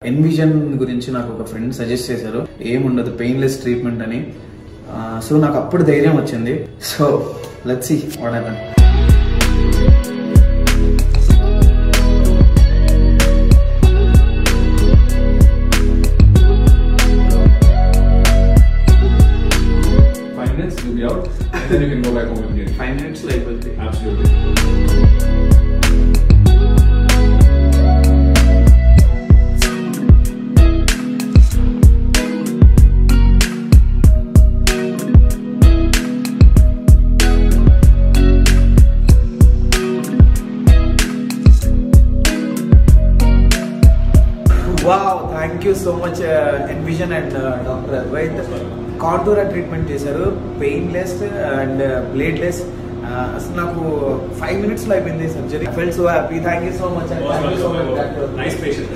Envision గురించి నాకు ఒక ఫ్రెండ్ సజెస్ట్ చేశారు, ఏముండదు పెయిన్లెస్ ట్రీట్మెంట్ అని. సో నాకు అప్పుడు ధైర్యం వచ్చింది. So let's see what happen. You'll be out, and then you can go back home immediately. 5 minutes like that. Absolutely. Wow, thank you so much Envision and Dr. Advait. Contour treatment చేశారు, painless and bladeless. అసలు నాకు 5 minutes లో అయిపోయింది surgery. I felt so happy. Thank you so much. Nice patient.